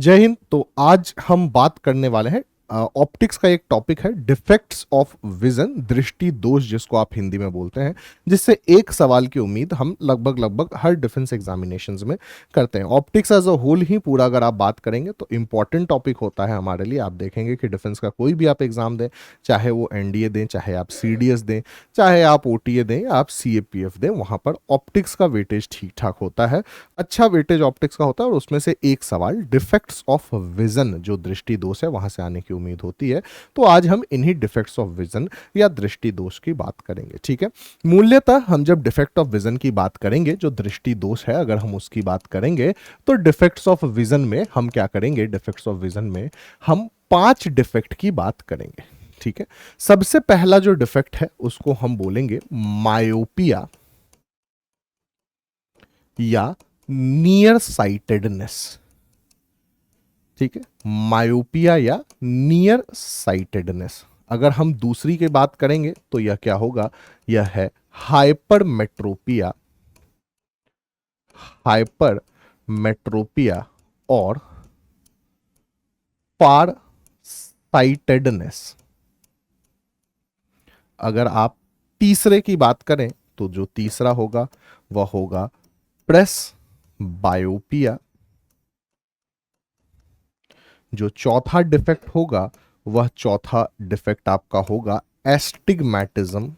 जय हिंद। तो आज हम बात करने वाले हैं ऑप्टिक्स का एक टॉपिक है डिफेक्ट्स ऑफ विजन, दृष्टि दोष जिसको आप हिंदी में बोलते हैं, जिससे एक सवाल की उम्मीद हम लगभग लगभग हर डिफेंस एग्जामिनेशंस में करते हैं। ऑप्टिक्स एज अ होल ही पूरा अगर आप बात करेंगे तो इंपॉर्टेंट टॉपिक होता है हमारे लिए। आप देखेंगे कि डिफेंस का कोई भी आप एग्जाम दें, चाहे वो एनडीए दें, चाहे आप सीडीएस दें, चाहे आप ओटीए दें या आप सीएपीएफ दें, वहां पर ऑप्टिक्स का वेटेज ठीक ठाक होता है, अच्छा वेटेज ऑप्टिक्स का होता है। और उसमें से एक सवाल डिफेक्ट्स ऑफ विजन, जो दृष्टि दोष है, वहां से आने की उम्मीद होती है। तो आज हम इन्हीं डिफेक्ट्स ऑफ विजन या दृष्टि दोष की बात करेंगे। ठीक है, मूल्यतः हम जब डिफेक्ट ऑफ विजन की बात करेंगे, जो दृष्टि दोष है अगर हम उसकी बात करेंगे, तो डिफेक्ट्स ऑफ विजन में हम क्या करेंगे, डिफेक्ट्स ऑफ विजन में हम 5 डिफेक्ट की बात करेंगे। ठीक है, सबसे पहला जो डिफेक्ट है उसको हम बोलेंगे मायोपिया या नियर साइटेडनेस। ठीक है, मायोपिया या नियर साइटेडनेस। अगर हम दूसरी की बात करेंगे तो यह क्या होगा, यह है हाइपरमेट्रोपिया, हाइपरमेट्रोपिया और फार साइटेडनेस। अगर आप तीसरे की बात करें तो जो तीसरा होगा वह होगा प्रेस बायोपिया। जो चौथा डिफेक्ट होगा वह चौथा डिफेक्ट आपका होगा एस्टिग्मैटिज्म।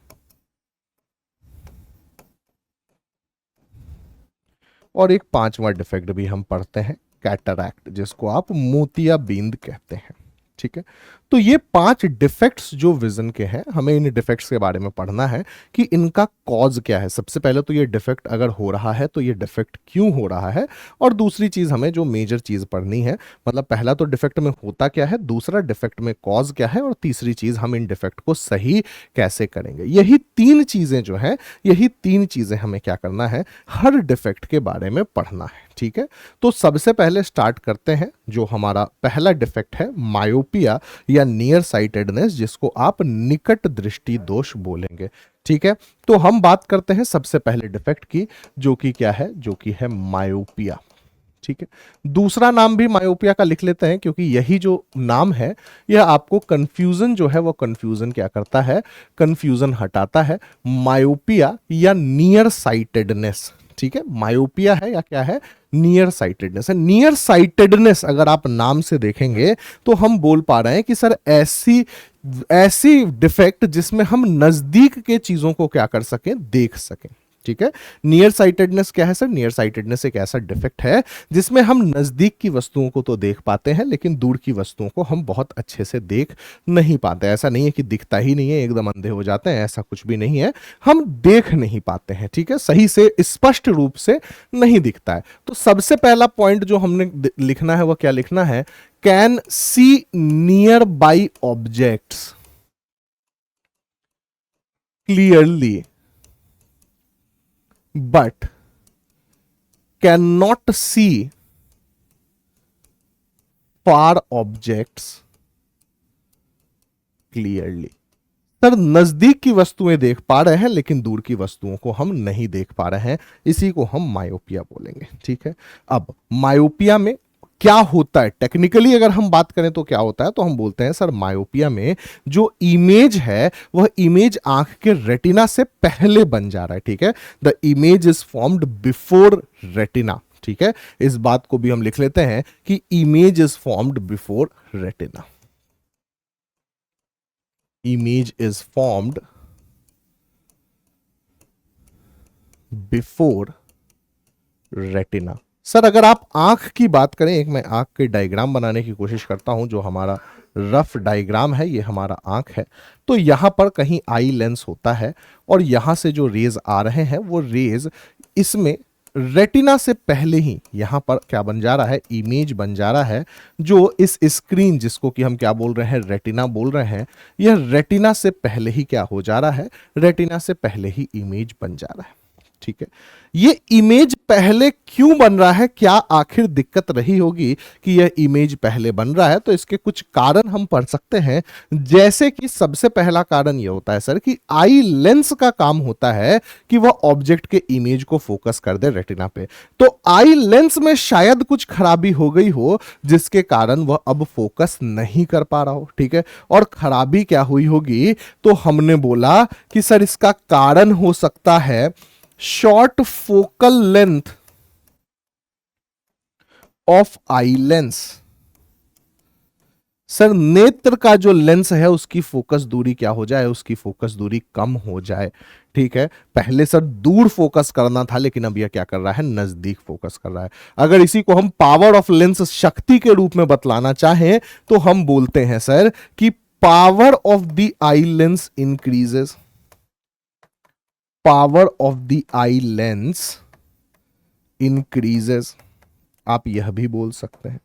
और एक पांचवा डिफेक्ट भी हम पढ़ते हैं कैटरैक्ट, जिसको आप मोतियाबिंद कहते हैं। ठीक है, तो ये 5 डिफेक्ट्स जो विजन के हैं, हमें इन डिफेक्ट्स के बारे में पढ़ना है कि इनका कॉज क्या है। सबसे पहले तो ये डिफेक्ट अगर हो रहा है तो ये डिफेक्ट क्यों हो रहा है, और दूसरी चीज हमें जो मेजर चीज पढ़नी है, मतलब पहला तो डिफेक्ट में होता क्या है, दूसरा डिफेक्ट में कॉज क्या है, और तीसरी चीज हम इन डिफेक्ट को सही कैसे करेंगे। यही 3 चीजें जो है, यही 3 चीजें हमें क्या करना है, हर डिफेक्ट के बारे में पढ़ना है। ठीक है, तो सबसे पहले स्टार्ट करते हैं। जो हमारा पहला डिफेक्ट है मायोपिया या नियर साइटेडनेस, जिसको आप निकट दृष्टि दोष बोलेंगे। ठीक है, तो हम बात करते हैं सबसे पहले डिफेक्ट की, जो कि क्या है, जो कि है मायोपिया। ठीक है, दूसरा नाम भी मायोपिया का लिख लेते हैं, क्योंकि यही जो नाम है यह आपको कंफ्यूजन जो है, वो कंफ्यूजन क्या करता है, कंफ्यूजन हटाता है। मायोपिया या नियर साइटेडनेस। ठीक है, मायोपिया है या क्या है, नियर साइटेडनेस है। नियर साइटेडनेस अगर आप नाम से देखेंगे तो हम बोल पा रहे हैं कि सर ऐसी ऐसी डिफेक्ट जिसमें हम नजदीक के चीजों को क्या कर सकें, देख सकें। ठीक है, नियर साइटेडनेस क्या है सर, नियर साइटेडनेस एक ऐसा डिफेक्ट है जिसमें हम नजदीक की वस्तुओं को तो देख पाते हैं, लेकिन दूर की वस्तुओं को हम बहुत अच्छे से देख नहीं पाते। ऐसा नहीं है कि दिखता ही नहीं है, एकदम अंधे हो जाते हैं, ऐसा कुछ भी नहीं है, हम देख नहीं पाते हैं। ठीक है, सही से स्पष्ट रूप से नहीं दिखता है। तो सबसे पहला पॉइंट जो हमने लिखना है वह क्या लिखना है, can see near by objects clearly but cannot see far objects clearly। Sir नजदीक की वस्तुएं देख पा रहे हैं लेकिन दूर की वस्तुओं को हम नहीं देख पा रहे हैं, इसी को हम मायोपिया बोलेंगे। ठीक है, अब मायोपिया में क्या होता है, टेक्निकली अगर हम बात करें तो क्या होता है, तो हम बोलते हैं सर मायोपिया में जो इमेज है वह इमेज आंख के रेटिना से पहले बन जा रहा है। ठीक है, the image is formed before retina. ठीक है, इस बात को भी हम लिख लेते हैं कि image is formed before retina. Image is formed before retina. Sir अगर आप आंख की बात करें, एक मैं आंख के डायग्राम बनाने की कोशिश करता हूं, जो हमारा रफ डायग्राम है, ये हमारा आंख है। तो यहां पर कहीं आई लेंस होता है, और यहां से जो रेज आ रहे हैं वो रेज इसमें रेटिना से पहले ही यहां पर क्या बन जा रहा है, इमेज बन जा रहा है। जो इस स्क्रीन जिसको कि हम क्या बोल रहे हैं, रेटिना बोल रहे हैं, यह रेटिना से पहले ही क्या हो जा रहा है, रेटिना से पहले ही इमेज बन जा रहा है। ठीक है, ये इमेज पहले क्यों बन रहा है, क्या आखिर दिक्कत रही होगी कि यह इमेज पहले बन रहा है? तो इसके कुछ कारण हम पढ़ सकते हैं। जैसे कि सबसे पहला कारण यह होता है सर कि आई लेंस का काम होता है कि वह ऑब्जेक्ट के इमेज को फोकस कर दे रेटिना पे। तो आई लेंस में शायद कुछ खराबी हो गई हो जिसके कारण वह अब फोकस नहीं कर पा रहा हो। ठीक है, और खराबी क्या हुई होगी? तो हमने बोला कि सर इसका कारण हो सकता है short focal length of eye lens. Sir नेत्र का जो लेंस है उसकी फोकस दूरी क्या हो जाए? उसकी फोकस दूरी कम हो जाए। ठीक है, पहले सर दूर फोकस करना था लेकिन अब यह क्या कर रहा है? नजदीक फोकस कर रहा है। अगर इसी को हम पावर ऑफ लेंस शक्ति के रूप में बतलाना चाहें तो हम बोलते हैं सर कि power of the eye lens increases, power of the eye lens increases, आप यह भी बोल सकते हैं।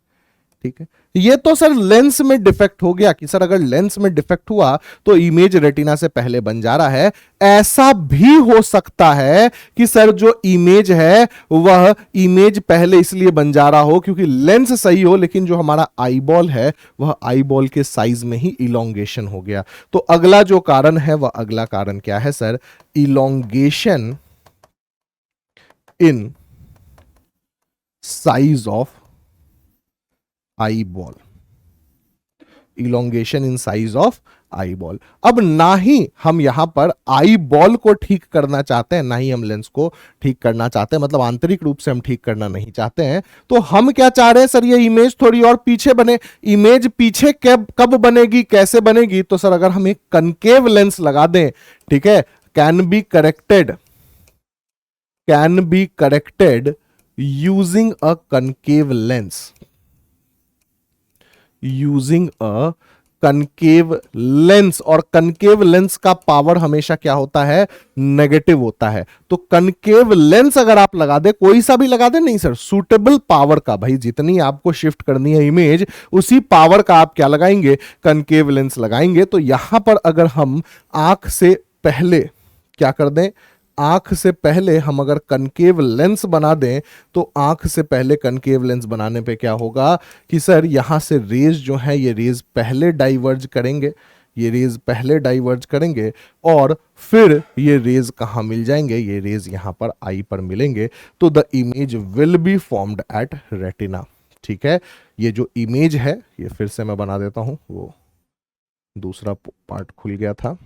ठीक है, ये तो सर लेंस में डिफेक्ट हो गया कि सर अगर लेंस में डिफेक्ट हुआ तो इमेज रेटिना से पहले बन जा रहा है। ऐसा भी हो सकता है कि सर जो इमेज है वह इमेज पहले इसलिए बन जा रहा हो क्योंकि लेंस सही हो लेकिन जो हमारा आई बॉल है वह आई बॉल के साइज में ही इलोंगेशन हो गया। तो अगला जो कारण है वह अगला कारण क्या है sir? Elongation in size of eye ball, elongation in size of eye ball. अब ना ही हम यहां पर आई बॉल को ठीक करना चाहते हैं ना ही हम लेंस को ठीक करना चाहते हैं, मतलब आंतरिक रूप से हम ठीक करना नहीं चाहते हैं। तो हम क्या चाह रहे हैं सर? ये इमेज थोड़ी और पीछे बने। इमेज पीछे कब बनेगी, कैसे बनेगी? तो सर अगर हम एक कनकेव लेंस लगा दें, ठीक है, can be corrected using a concave lens, using a concave lens. और कनकेव लेंस का पावर हमेशा क्या होता है? नेगेटिव होता है। तो कनकेव लेंस अगर आप लगा दे, कोई सा भी लगा दे, नहीं सर, सूटेबल पावर का, भाई जितनी आपको शिफ्ट करनी है इमेज उसी पावर का आप क्या लगाएंगे? कनकेव लेंस लगाएंगे। तो यहां पर अगर हम आंख से पहले क्या कर दें, आंख से पहले हम अगर कनकेव लेंस बना दें तो आंख से पहले कनकेव लेंस बनाने पे क्या होगा कि सर यहां से रेज जो है ये रेज पहले डाइवर्ज करेंगे, ये रेज पहले डाइवर्ज करेंगे और फिर ये रेज कहां मिल जाएंगे? ये रेज यहां पर आई पर मिलेंगे। तो the image will be formed at retina. ठीक है, ये जो इमेज है ये फिर से मैं बना देता हूं, वो दूसरा पार्ट खुल गया था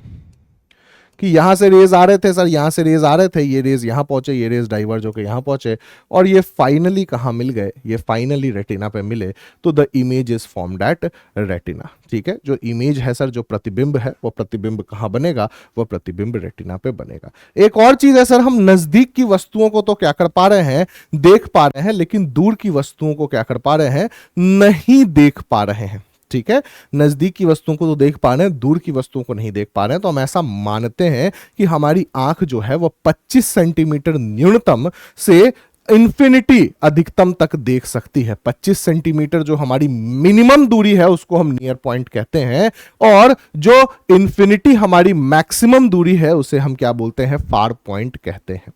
कि यहां से रेज आ रहे थे सर, यहां से रेज आ रहे थे, ये रेज यहां पहुंचे, ये रेज डाइवर्ज होकर यहां पहुंचे और ये फाइनली कहां मिल गए? ये फाइनली रेटिना पे मिले। तो the image is formed at retina. ठीक है, जो इमेज है सर, जो प्रतिबिंब है, वो प्रतिबिंब कहां बनेगा? वो प्रतिबिंब रेटिना पे बनेगा। एक और चीज है सर, हम नजदीक की वस्तुओं को तो क्या कर पा रहे हैं? देख पा रहे हैं, लेकिन दूर की वस्तुओं को क्या कर पा रहे हैं? नहीं देख पा रहे हैं। ठीक है, नजदीक की वस्तुओं को तो देख पा रहे हैं, दूर की वस्तुओं को नहीं देख पा रहे हैं। तो हम ऐसा मानते हैं कि हमारी आंख जो है वो 25 सेंटीमीटर न्यूनतम से इंफिनिटी अधिकतम तक देख सकती है। 25 सेंटीमीटर जो हमारी मिनिमम दूरी है उसको हम नियर पॉइंट कहते हैं और जो इंफिनिटी हमारी मैक्सिमम दूरी है उसे हम क्या बोलते हैं? फार पॉइंट कहते हैं।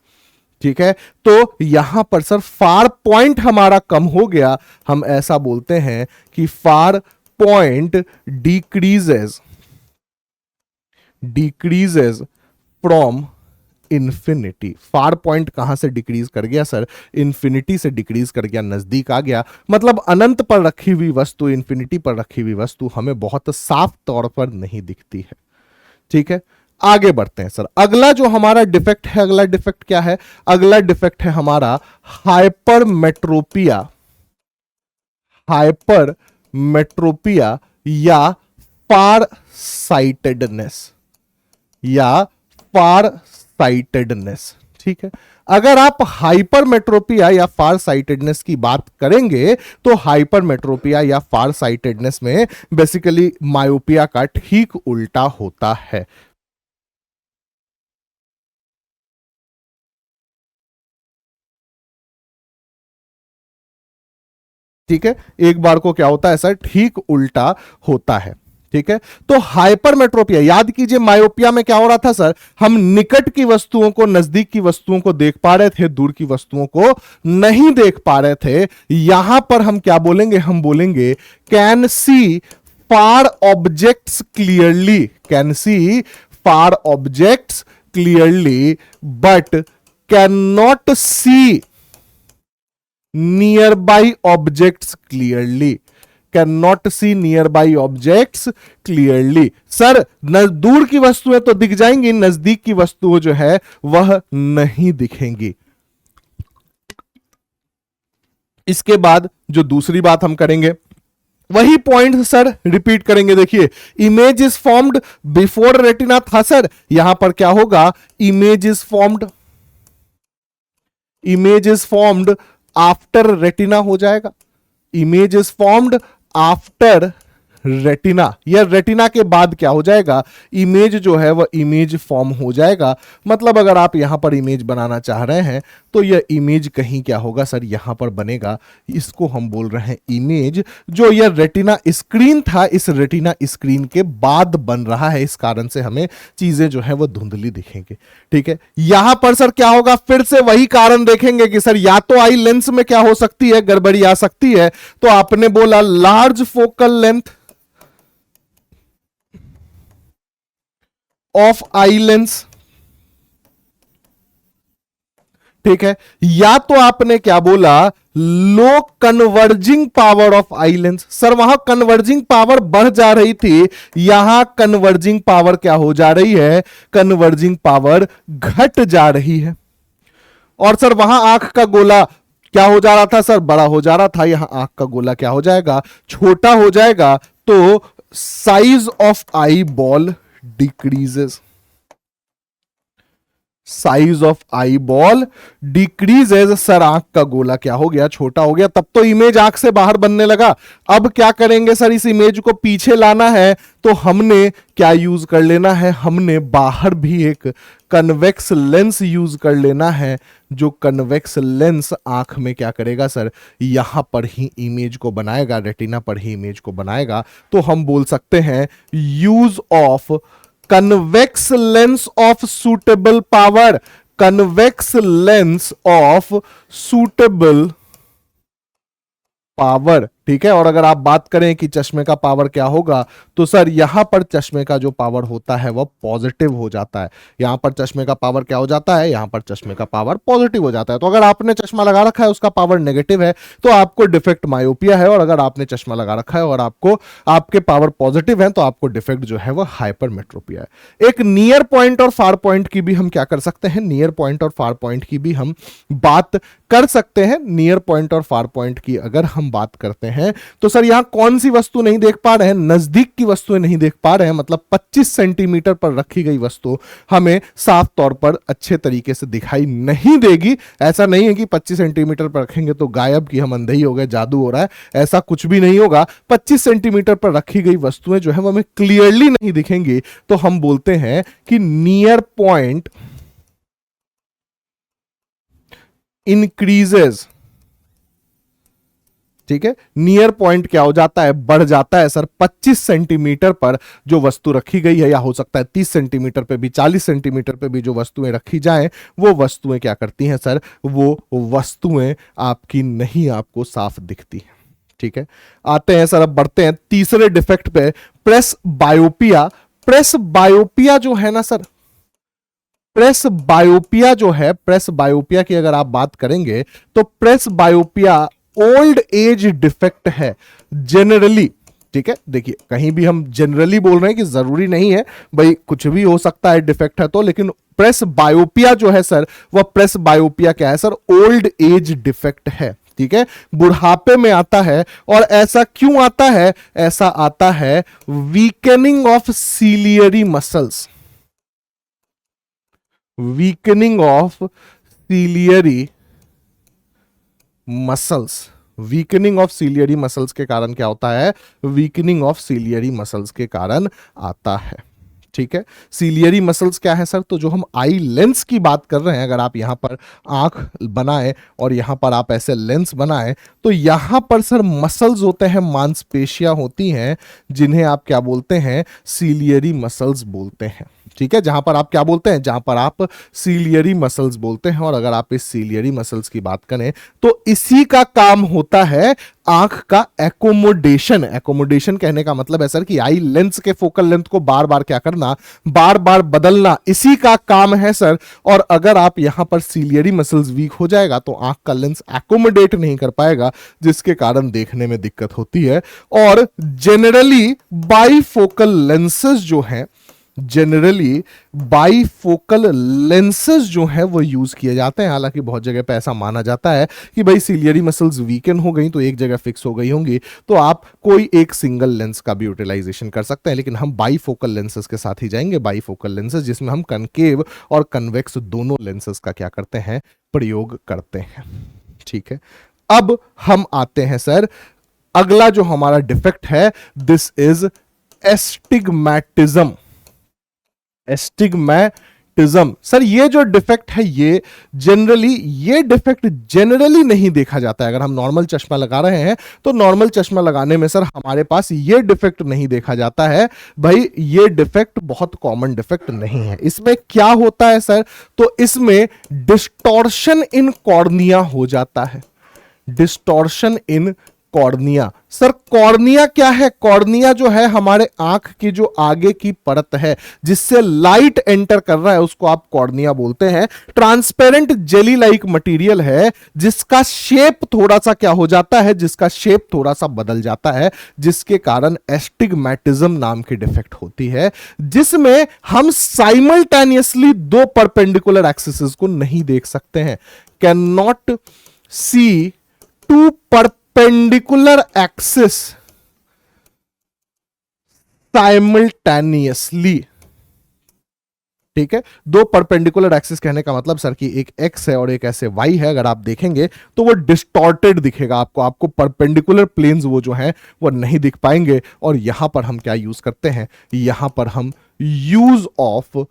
ठीक है, तो यहां पर सर फार पॉइंट हमारा कम हो गया। हम ऐसा बोलते हैं कि फार point decreases from infinity. Far point कहां से डिक्रीज कर गया सर? इंफिनिटी से डिक्रीज कर गया, नजदीक आ गया। मतलब अनंत पर रखी हुई वस्तु, इंफिनिटी पर रखी हुई वस्तु हमें बहुत साफ तौर पर नहीं दिखती है। ठीक है, आगे बढ़ते हैं सर। अगला जो हमारा डिफेक्ट है, अगला डिफेक्ट क्या है? अगला डिफेक्ट है हमारा हाइपरमेट्रोपिया, हाइपरमेट्रोपिया या फार साइटेडनेस, या फार साइटेडनेस। ठीक है, अगर आप हाइपरमेट्रोपिया या फार साइटेडनेस की बात करेंगे तो हाइपरमेट्रोपिया या फार साइटेडनेस में बेसिकली मायोपिया का ठीक उल्टा होता है। ठीक है, एक बार को क्या होता है सर? ठीक उल्टा होता है। ठीक है। तो हाइपरमेट्रोपिया, याद कीजिए मायोपिया में क्या हो रहा था सर, हम निकट की वस्तुओं को, नजदीक की वस्तुओं को देख पा रहे थे, दूर की वस्तुओं को नहीं देख पा रहे थे। यहां पर हम क्या बोलेंगे, हम बोलेंगे can see far objects clearly, can see far objects clearly but can not see near by objects clearly, can not see near by objects clearly. सर दूर की वस्तुएं तो दिख जाएंगी, नजदीक की वस्तुएं जो है वह नहीं दिखेंगी। इसके बाद जो दूसरी बात हम करेंगे, वही पॉइंट सर रिपीट करेंगे। देखिए, image is formed before retina था सर, यहां पर क्या होगा, image is formed, image is formed after retina हो जाएगा, image is formed after retina, या रेटिना के बाद क्या हो जाएगा, इमेज जो है वह इमेज फॉर्म हो जाएगा। मतलब अगर आप यहां पर इमेज बनाना चाह रहे हैं तो यह इमेज कहीं क्या होगा सर, यहां पर बनेगा। इसको हम बोल रहे हैं इमेज। जो यह रेटिना स्क्रीन था, इस रेटिना स्क्रीन के बाद बन रहा है, इस कारण से हमें चीजें जो है वह धुंधली दिखेंगी। ठीक है, यहां पर सर क्या होगा, फिर से वही कारण देखेंगे कि सर या तो आई लेंस में क्या हो सकती है, गड़बड़ी आ सकती है। तो आपने बोला large focal length of eye lens, ठीक है, या तो आपने क्या बोला low converging power of eye lens. Sir वहां कन्वर्जिंग पावर बढ़ जा रही थी, यहां कन्वर्जिंग पावर क्या हो जा रही है, कन्वर्जिंग पावर घट जा रही है। और सर वहां आंख का गोला क्या हो जा रहा था सर, बड़ा हो जा रहा था, यहां आंख का गोला क्या हो जाएगा, छोटा हो जाएगा। तो size of eye ball decreases, size of eye ball decreases. Sir आंख का गोला क्या हो गया, छोटा हो गया। तब तो इमेज आंख से बाहर बनने लगा। अब क्या करेंगे सर, इस इमेज को पीछे लाना है तो हमने क्या यूज कर लेना है, हमने बाहर भी एक कन्वेक्स लेंस यूज कर लेना है। जो कन्वेक्स लेंस आंख में क्या करेगा सर, यहां पर ही इमेज को बनाएगा, रेटिना पर ही इमेज को बनाएगा। तो हम बोल सकते हैं use of convex lens of suitable power, convex lens of suitable power. ठीक है, और अगर आप बात करें कि चश्मे का पावर क्या होगा, तो सर यहां पर चश्मे का जो पावर होता है वह पॉजिटिव हो जाता है। यहां पर चश्मे का पावर क्या हो जाता है, यहां पर चश्मे का पावर पॉजिटिव हो जाता है। तो अगर आपने चश्मा लगा रखा है उसका पावर नेगेटिव है तो आपको डिफेक्ट मायोपिया है, और अगर आपने चश्मा लगा रखा है और आपको आपके पावर पॉजिटिव है तो आपको डिफेक्ट जो है वह हाइपरमेट्रोपिया है। एक नियर पॉइंट और फार पॉइंट की भी हम क्या कर सकते हैं, नियर पॉइंट और फार पॉइंट की भी हम बात कर सकते हैं। नियर पॉइंट और फार पॉइंट की अगर हम बात करते हैं तो सर यहां कौन सी वस्तु नहीं देख पा रहे हैं, नजदीक की वस्तुएं नहीं देख पा रहे हैं। मतलब 25 सेंटीमीटर पर रखी गई वस्तु हमें साफ तौर पर अच्छे तरीके से दिखाई नहीं देगी। ऐसा नहीं है कि 25 सेंटीमीटर पर रखेंगे तो गायब, कि हम अंधे ही हो गए, जादू हो रहा है, ऐसा कुछ भी नहीं होगा। 25 सेंटीमीटर पर रखी गई वस्तुएं जो है वो हमें क्लियरली नहीं दिखेंगी। तो हम बोलते हैं कि नियर पॉइंट इंक्रीजेज। ठीक है, नियर पॉइंट क्या हो जाता है, बढ़ जाता है सर। 25 सेंटीमीटर पर जो वस्तु रखी गई है, या हो सकता है 30 सेंटीमीटर पे भी, 40 सेंटीमीटर पे भी जो वस्तुएं रखी जाएं, वो वस्तुएं क्या करती हैं सर, वो वस्तुएं आपकी नहीं आपको साफ दिखती हैं। ठीक है, आते हैं सर, अब बढ़ते हैं तीसरे डिफेक्ट पे, प्रेस बायोपिया। प्रेस बायोपिया जो है ना सर, प्रेस बायोपिया जो है, प्रेस बायोपिया की अगर आप बात करेंगे तो प्रेस बायोपिया ओल्ड एज डिफेक्ट है जनरली। ठीक है, देखिए कहीं भी हम जनरली बोल रहे हैं कि जरूरी नहीं है भाई, कुछ भी हो सकता है डिफेक्ट है तो, लेकिन प्रेस बायोपिया जो है सर, वह प्रेस बायोपिया क्या है सर, ओल्ड एज डिफेक्ट है। ठीक है, बुढ़ापे में आता है। और ऐसा क्यों आता है, ऐसा आता है weakening of ciliary muscles, weakening of ciliary muscles. Weakening of ciliary muscles के कारण क्या होता है, वीकनिंग ऑफ सीलियरी मसल्स के कारण आता है। ठीक है। सीलियरी मसल्स क्या है सर? तो जो हम आई लेंस की बात कर रहे हैं, अगर आप यहां पर आंख बनाए और यहां पर आप ऐसे लेंस बनाए, तो यहां पर सर मसल्स होते हैं, मांसपेशियां होती हैं, जिन्हें आप क्या बोलते हैं? सीलियरी मसल्स बोलते हैं। ठीक है, जहां पर आप क्या बोलते हैं? जहां पर आप सीलियरी मसल्स बोलते हैं। और अगर आप इस सीलियरी मसल्स की बात करें तो इसी का काम होता है आंख का एकोमोडेशन। एकोमोडेशन कहने का मतलब है सर कि आई लेंस के फोकल लेंथ को बार बार क्या करना? बार बार बदलना, इसी का काम है सर। और अगर आप यहां पर सीलियरी मसल्स वीक हो जाएगा तो आंख का लेंस एकोमोडेट नहीं कर पाएगा, जिसके कारण देखने में दिक्कत होती है। और जनरली बाईफोकल लेंसेज जो हैं, जनरली बाईफोकल लेंसेज जो है वो यूज किए जाते हैं। हालांकि बहुत जगह पे ऐसा माना जाता है कि भाई सीलियरी मसल्स वीकन हो गई तो एक जगह फिक्स हो गई होंगी, तो आप कोई एक सिंगल लेंस का भी यूटिलाइजेशन कर सकते हैं। लेकिन हम बाईफोकल लेंसेज के साथ ही जाएंगे, बाईफोकल लेंसेज जिसमें हम कनकेव और कन्वेक्स दोनों लेंसेज का क्या करते हैं? प्रयोग करते हैं। ठीक है, अब हम आते हैं सर, अगला जो हमारा डिफेक्ट है, दिस इज एस्टिग्मैटिज्म। एस्टिग्मैटिज्म सर, ये जो डिफेक्ट है ये डिफेक्ट जनरली नहीं देखा जाता है। अगर हम नॉर्मल चश्मा लगा रहे हैं तो नॉर्मल चश्मा लगाने में सर हमारे पास ये डिफेक्ट नहीं देखा जाता है। भाई ये डिफेक्ट बहुत कॉमन डिफेक्ट नहीं है। इसमें क्या होता है सर? तो इसमें डिस्टॉर्शन इन कॉर्निया हो जाता है। डिस्टॉर्शन इन कॉर्निया। सर कॉर्निया क्या है? कॉर्निया जो है हमारे आंख की जो आगे की परत है जिससे लाइट एंटर कर रहा है, उसको आप कॉर्निया बोलते हैं। ट्रांसपेरेंट जेली लाइक मटेरियल है जिसका शेप थोड़ा सा क्या हो जाता है? जिसका शेप थोड़ा सा बदल जाता है, जिसके कारण एस्टिग्मैटिज्म नाम की डिफेक्ट होती है, जिसमें हम साइमल्टेनियसली दो परपेंडिकुलर एक्सिस को नहीं देख सकते हैं। Can not see two perpendicular axis simultaneously. ठीक है, दो परपेंडिकुलर एक्सिस कहने का मतलब सर कि एक एक्स है और एक ऐसे वाई है। अगर आप देखेंगे तो वो डिस्टॉर्टेड दिखेगा आपको परपेंडिकुलर प्लेन्स वो जो हैं वो नहीं दिख पाएंगे। और यहां पर हम क्या यूज करते हैं? यहां पर हम यूज ऑफ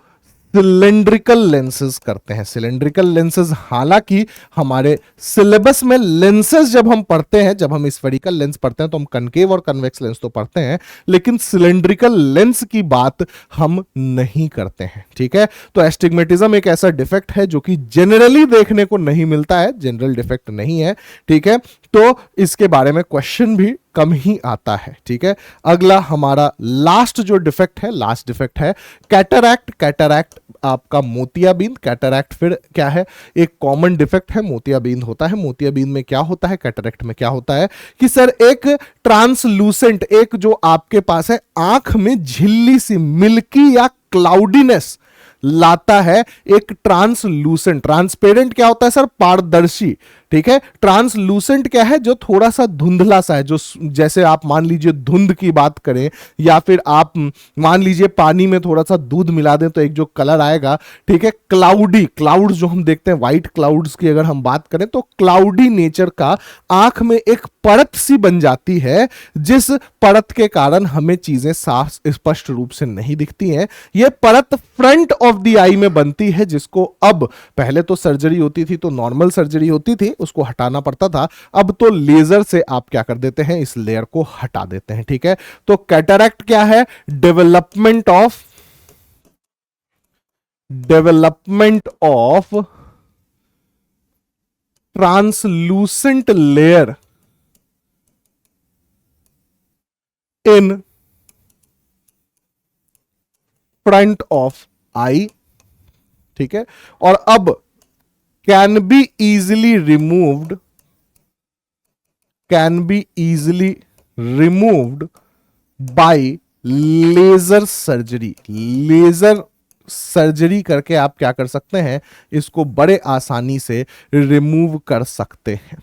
सिलेंड्रिकल लेंसेज करते हैं। सिलेंड्रिकल लेंसेज, हालांकि हमारे सिलेबस में लेंसेज जब हम पढ़ते हैं, जब हम स्फेरिकल लेंस पढ़ते हैं तो हम कनकेव और कन्वेक्स लेंस तो पढ़ते हैं, लेकिन सिलेंड्रिकल लेंस की बात हम नहीं करते हैं। ठीक है, तो एस्टिग्मेटिज्म एक ऐसा डिफेक्ट है जो कि जनरली देखने को नहीं मिलता है, जनरल डिफेक्ट नहीं है। ठीक है, तो इसके बारे में क्वेश्चन भी कम ही आता है। ठीक है, अगला हमारा लास्ट जो डिफेक्ट है, लास्ट डिफेक्ट है कैटरैक्ट। कैटरैक्ट आपका मोतियाबिंद। कैटरैक्ट फिर क्या है? एक कॉमन डिफेक्ट है, मोतियाबिंद होता है। मोतियाबिंद में क्या होता है? कैटरैक्ट में क्या होता है कि सर एक ट्रांसलूसेंट, एक जो आपके पास है आंख में झिल्ली सी मिल्की या क्लाउडीनेस लाता है, एक ट्रांसलूसेंट। ट्रांसपेरेंट क्या होता है सर? पारदर्शी। ठीक है, ट्रांसलूसेंट क्या है? जो थोड़ा सा धुंधला सा है, जो जैसे आप मान लीजिए धुंध की बात करें या फिर आप मान लीजिए पानी में थोड़ा सा दूध मिला दें तो एक जो कलर आएगा। ठीक है, क्लाउडी, क्लाउड्स जो हम देखते हैं, व्हाइट क्लाउड्स की अगर हम बात करें तो क्लाउडी नेचर का आंख में एक परत सी बन जाती है, जिस परत के कारण हमें चीजें साफ स्पष्ट रूप से नहीं दिखती हैं। यह परत फ्रंट ऑफ द आई में बनती है, जिसको अब, पहले तो सर्जरी होती थी तो नॉर्मल सर्जरी होती थी, उसको हटाना पड़ता था, अब तो लेजर से आप क्या कर देते हैं? इस लेयर को हटा देते हैं। ठीक है, तो कैटरैक्ट क्या है? Development of translucent layer in front of eye. ठीक है, और अब can be easily removed by laser surgery. Laser surgery करके आप क्या कर सकते हैं? इसको बड़े आसानी से रिमूव कर सकते हैं।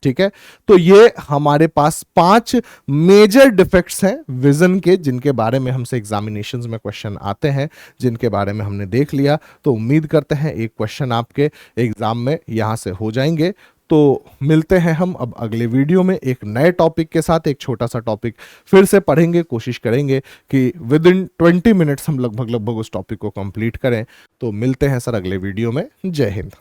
ठीक है, तो ये हमारे पास 5 मेजर डिफेक्ट्स हैं विजन के, जिनके बारे में हमसे एग्जामिनेशंस में क्वेश्चन आते हैं, जिनके बारे में हमने देख लिया। तो उम्मीद करते हैं एक क्वेश्चन आपके एग्जाम में यहां से हो जाएंगे। तो मिलते हैं हम अब अगले वीडियो में एक नए टॉपिक के साथ। एक छोटा सा टॉपिक फिर से पढ़ेंगे, कोशिश करेंगे कि विद इन 20 मिनट्स हम लगभग उस टॉपिक को कंप्लीट करें। तो मिलते हैं सर अगले वीडियो में। जय हिंद।